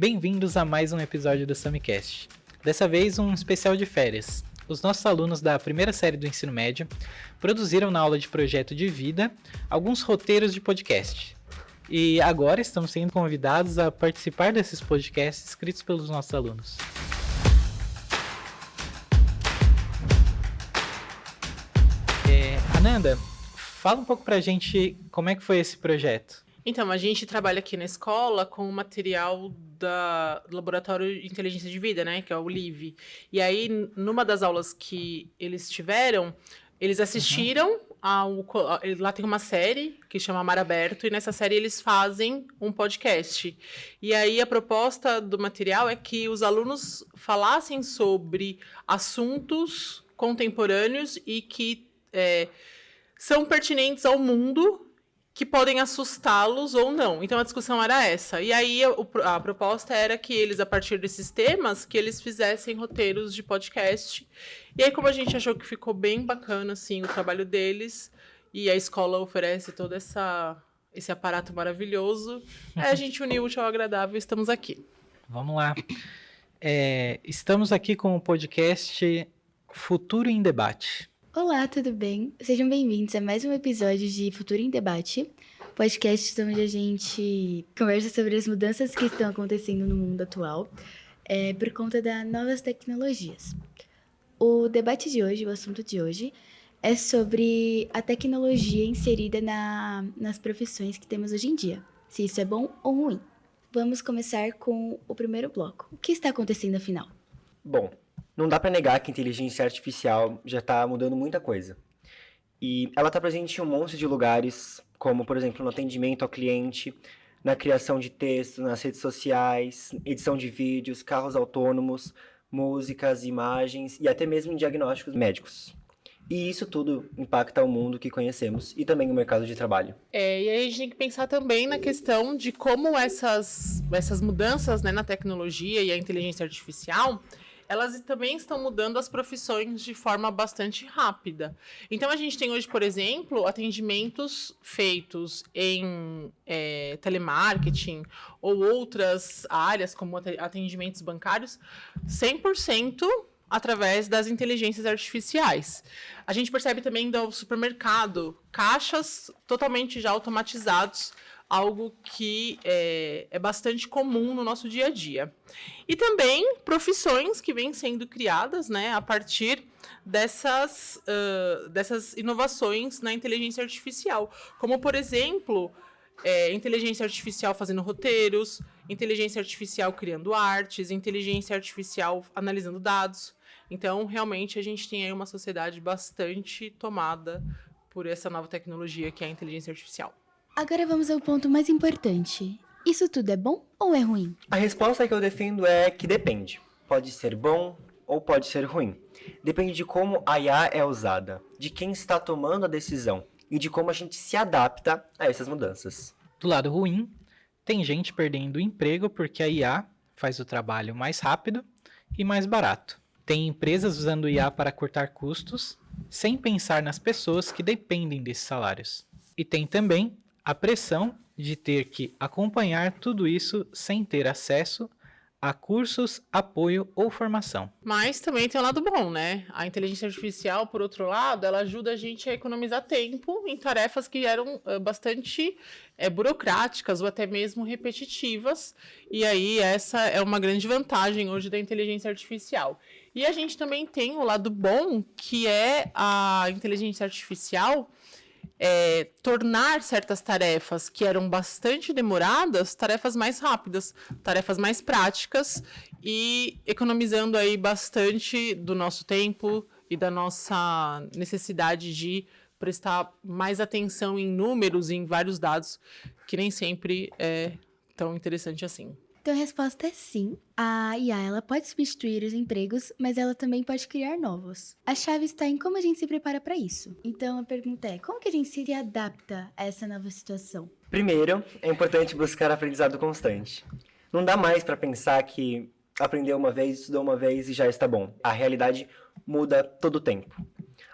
Bem-vindos a mais um episódio do Samicast. Dessa vez, um especial de férias. Os nossos alunos da primeira série do ensino médio produziram na aula de projeto de vida alguns roteiros de podcast. E agora estamos sendo convidados a participar desses podcasts escritos pelos nossos alunos. Ananda, fala um pouco pra gente como é que foi esse projeto. Então, a gente trabalha aqui na escola com o material do Laboratório de Inteligência de Vida, né, que é o LIV. E aí, numa das aulas que eles tiveram, eles assistiram lá tem uma série que chama Mar Aberto, e nessa série eles fazem um podcast. E aí, a proposta do material é que os alunos falassem sobre assuntos contemporâneos e que são pertinentes ao mundo, que podem assustá-los ou não. Então, a discussão era essa. E aí, a proposta era que eles, a partir desses temas, que eles fizessem roteiros de podcast. E aí, como a gente achou que ficou bem bacana, assim, o trabalho deles, e a escola oferece todo esse aparato maravilhoso, a gente uniu o útil ao agradável e estamos aqui. Vamos lá. Estamos aqui com o podcast Futuro em Debate. Olá, tudo bem? Sejam bem-vindos a mais um episódio de Futuro em Debate, podcast onde a gente conversa sobre as mudanças que estão acontecendo no mundo atual por conta das novas tecnologias. O debate de hoje, o assunto de hoje, é sobre a tecnologia inserida nas profissões que temos hoje em dia, se isso é bom ou ruim. Vamos começar com o primeiro bloco. O que está acontecendo afinal? Bom, não dá para negar que a inteligência artificial já está mudando muita coisa. E ela está presente em um monte de lugares, como, por exemplo, no atendimento ao cliente, na criação de textos nas redes sociais, edição de vídeos, carros autônomos, músicas, imagens e até mesmo em diagnósticos médicos. E isso tudo impacta o mundo que conhecemos e também o mercado de trabalho. E aí a gente tem que pensar também na questão de como essas mudanças, né, na tecnologia e a inteligência artificial, elas também estão mudando as profissões de forma bastante rápida. Então, a gente tem hoje, por exemplo, atendimentos feitos em telemarketing ou outras áreas, como atendimentos bancários, 100% através das inteligências artificiais. A gente percebe também do supermercado, caixas totalmente já automatizados, algo que é bastante comum no nosso dia a dia. E também profissões que vêm sendo criadas, né, a partir dessas inovações na inteligência artificial. Como, por exemplo, inteligência artificial fazendo roteiros, inteligência artificial criando artes, inteligência artificial analisando dados. Então, realmente, a gente tem aí uma sociedade bastante tomada por essa nova tecnologia que é a inteligência artificial. Agora vamos ao ponto mais importante. Isso tudo é bom ou é ruim? A resposta que eu defendo é que depende. Pode ser bom ou pode ser ruim. Depende de como a IA é usada, de quem está tomando a decisão e de como a gente se adapta a essas mudanças. Do lado ruim, tem gente perdendo o emprego porque a IA faz o trabalho mais rápido e mais barato. Tem empresas usando IA para cortar custos, sem pensar nas pessoas que dependem desses salários. E tem também a pressão de ter que acompanhar tudo isso sem ter acesso a cursos, apoio ou formação. Mas também tem um lado bom, né? A inteligência artificial, por outro lado, ela ajuda a gente a economizar tempo em tarefas que eram bastante burocráticas ou até mesmo repetitivas. E aí essa é uma grande vantagem hoje da inteligência artificial. E a gente também tem o lado bom, que é a inteligência artificial tornar certas tarefas que eram bastante demoradas, tarefas mais rápidas, tarefas mais práticas e economizando aí bastante do nosso tempo e da nossa necessidade de prestar mais atenção em números e em vários dados, que nem sempre é tão interessante assim. Então a resposta é sim. A IA ela pode substituir os empregos, mas ela também pode criar novos. A chave está em como a gente se prepara para isso. Então a pergunta é, como que a gente se adapta a essa nova situação? Primeiro, é importante buscar aprendizado constante. Não dá mais para pensar que aprendeu uma vez, estudou uma vez e já está bom. A realidade muda todo o tempo.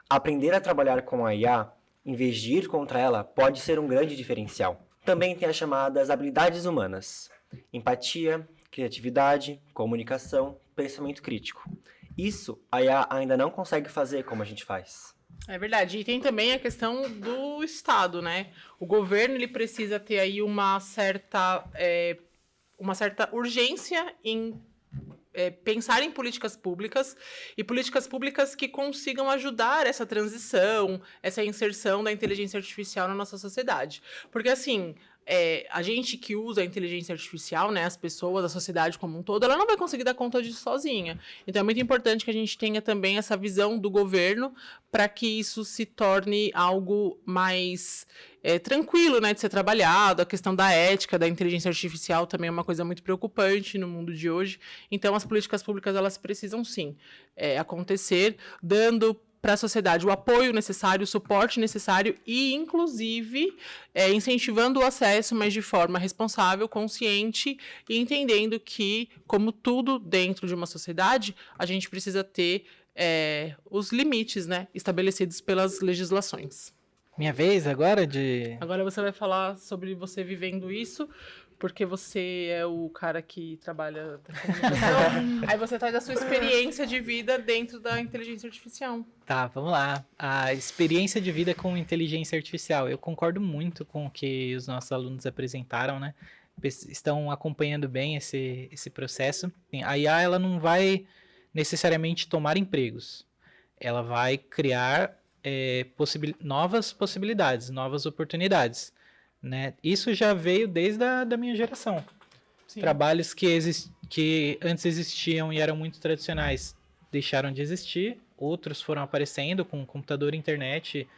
Aprender a trabalhar com a IA, em vez de ir contra ela, pode ser um grande diferencial. Também tem as chamadas habilidades humanas. Empatia, criatividade, comunicação, pensamento crítico. Isso a IA ainda não consegue fazer como a gente faz. É verdade. E tem também a questão do Estado, né? O governo ele precisa ter aí uma certa urgência em pensar em políticas públicas e políticas públicas que consigam ajudar essa transição, essa inserção da inteligência artificial na nossa sociedade. Porque, assim, a gente que usa a inteligência artificial, né, as pessoas, a sociedade como um todo, ela não vai conseguir dar conta disso sozinha. Então, é muito importante que a gente tenha também essa visão do governo para que isso se torne algo mais tranquilo, né, de ser trabalhado. A questão da ética da inteligência artificial também é uma coisa muito preocupante no mundo de hoje. Então, as políticas públicas, elas precisam, sim, acontecer, dando para a sociedade o apoio necessário, o suporte necessário e, inclusive, incentivando o acesso, mas de forma responsável, consciente e entendendo que, como tudo dentro de uma sociedade, a gente precisa ter os limites, né, estabelecidos pelas legislações. Minha vez agora de... Agora você vai falar sobre você vivendo isso, porque você é o cara que trabalha com comunicação. Aí você traz a sua experiência de vida dentro da inteligência artificial. Tá, vamos lá. A experiência de vida com inteligência artificial. Eu concordo muito com o que os nossos alunos apresentaram, né? Estão acompanhando bem esse processo. A IA, ela não vai necessariamente tomar empregos. Ela vai criar novas possibilidades, novas oportunidades. Né? Isso já veio desde da minha geração. Sim. Trabalhos que antes existiam e eram muito tradicionais deixaram de existir, outros foram aparecendo com o computador, internet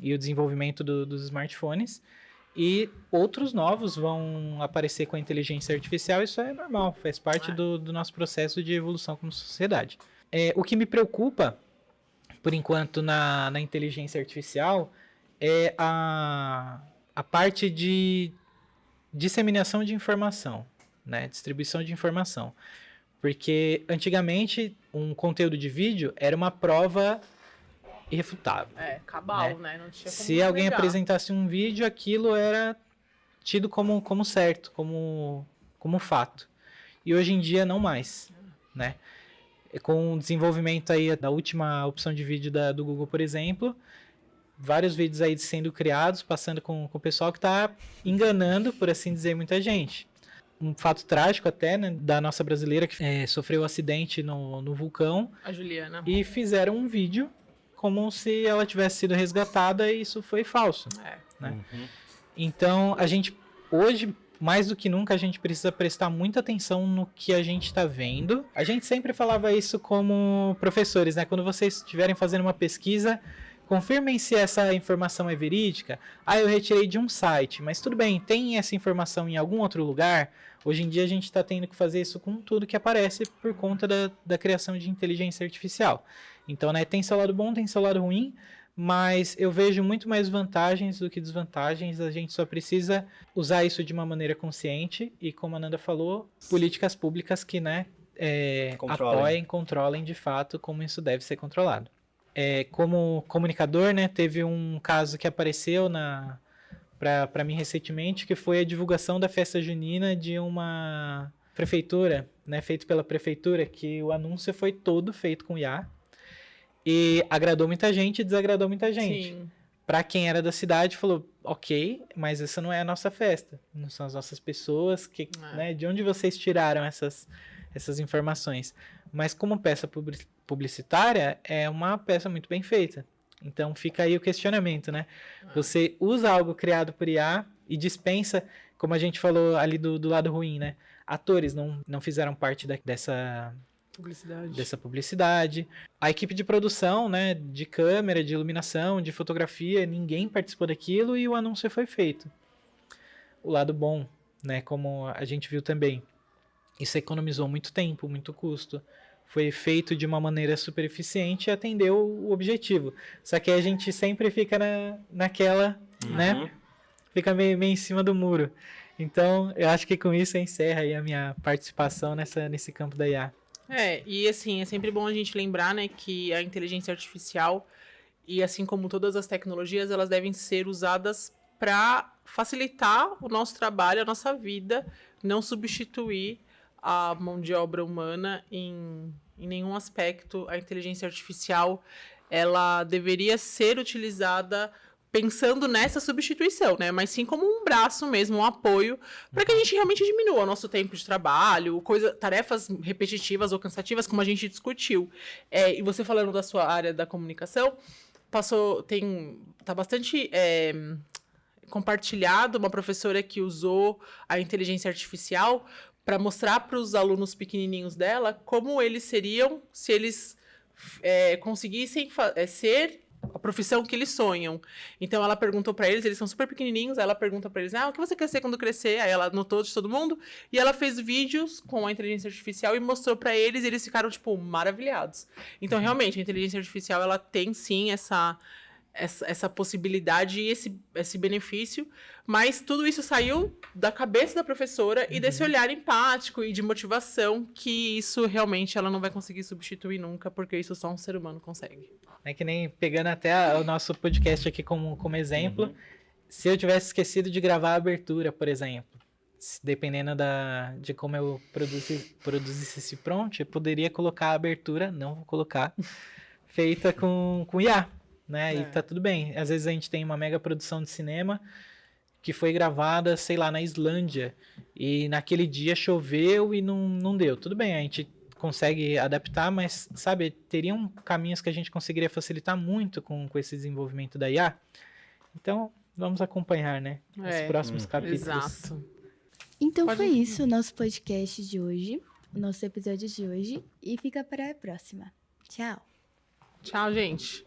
e o desenvolvimento dos smartphones, e outros novos vão aparecer com a inteligência artificial. Isso é normal, faz parte do nosso processo de evolução como sociedade. O que me preocupa, por enquanto, na inteligência artificial é a parte de disseminação de informação, né? Distribuição de informação. Porque, antigamente, um conteúdo de vídeo era uma prova irrefutável. Cabal, né? Não tinha como Se alguém negar. apresentasse um vídeo, aquilo era tido como certo, como fato. E hoje em dia, não mais, né? Com o desenvolvimento aí da última opção de vídeo do Google, por exemplo, vários vídeos aí sendo criados, passando com o pessoal que está enganando, por assim dizer, muita gente. Um fato trágico até, né, da nossa brasileira que sofreu um acidente no vulcão. A Juliana. E fizeram um vídeo como se ela tivesse sido resgatada e isso foi falso. Né? Uhum. Então, a gente, hoje, mais do que nunca, a gente precisa prestar muita atenção no que a gente está vendo. A gente sempre falava isso como professores, né? Quando vocês estiverem fazendo uma pesquisa, confirmem se essa informação é verídica. Eu retirei de um site, mas tudo bem, tem essa informação em algum outro lugar? Hoje em dia a gente está tendo que fazer isso com tudo que aparece por conta da criação de inteligência artificial. Então, né, tem seu lado bom, tem seu lado ruim, mas eu vejo muito mais vantagens do que desvantagens. A gente só precisa usar isso de uma maneira consciente e, como a Nanda falou, políticas públicas que, né, apoiem, controlem de fato como isso deve ser controlado. Como comunicador, né, teve um caso que apareceu para mim recentemente, que foi a divulgação da festa junina de uma prefeitura, né, feito pela prefeitura, que o anúncio foi todo feito com IA e agradou muita gente e desagradou muita gente. Para quem era da cidade, falou, ok, mas essa não é a nossa festa, não são as nossas pessoas, né, de onde vocês tiraram essas informações? Mas como peça publicitária, é uma peça muito bem feita. Então fica aí o questionamento, né? Você usa algo criado por IA e dispensa, como a gente falou ali do lado ruim, né? Atores não fizeram parte dessa publicidade. A equipe de produção, né? De câmera, de iluminação, de fotografia, ninguém participou daquilo e o anúncio foi feito. O lado bom, né? Como a gente viu também, isso economizou muito tempo, muito custo. Foi feito de uma maneira super eficiente e atendeu o objetivo. Só que a gente sempre fica naquela, né? Fica meio em cima do muro. Então, eu acho que com isso encerra aí a minha participação nesse campo da IA. E assim, é sempre bom a gente lembrar, né, que a inteligência artificial, e assim como todas as tecnologias, elas devem ser usadas para facilitar o nosso trabalho, a nossa vida, não substituir a mão de obra humana em nenhum aspecto. A inteligência artificial, ela deveria ser utilizada pensando nessa substituição, né? Mas sim como um braço mesmo, um apoio, para que a gente realmente diminua o nosso tempo de trabalho, tarefas repetitivas ou cansativas, como a gente discutiu. E você falando da sua área da comunicação, tá bastante compartilhado uma professora que usou a inteligência artificial para mostrar para os alunos pequenininhos dela como eles seriam se eles conseguissem ser a profissão que eles sonham. Então ela perguntou para eles são super pequenininhos, aí ela pergunta para eles, o que você quer ser quando crescer? Aí ela anotou de todo mundo, e ela fez vídeos com a inteligência artificial e mostrou para eles, e eles ficaram, tipo, maravilhados. Então, realmente, a inteligência artificial, ela tem, sim, essa possibilidade e esse benefício, mas tudo isso saiu da cabeça da professora e desse olhar empático e de motivação, que isso realmente ela não vai conseguir substituir nunca, porque isso só um ser humano consegue. É que nem pegando até o nosso podcast aqui como exemplo, se eu tivesse esquecido de gravar a abertura, por exemplo, dependendo de como eu produzisse esse prompt, eu poderia colocar a abertura, não vou colocar, feita com IA. Né? E tá tudo bem. Às vezes a gente tem uma mega produção de cinema que foi gravada, sei lá, na Islândia, e naquele dia choveu e não deu. Tudo bem, a gente consegue adaptar, mas, sabe, teriam caminhos que a gente conseguiria facilitar muito com esse desenvolvimento da IA. Então, vamos acompanhar, né? Os próximos capítulos. Exato. Então foi isso o nosso podcast de hoje, o nosso episódio de hoje, e fica para a próxima. Tchau! Tchau, gente!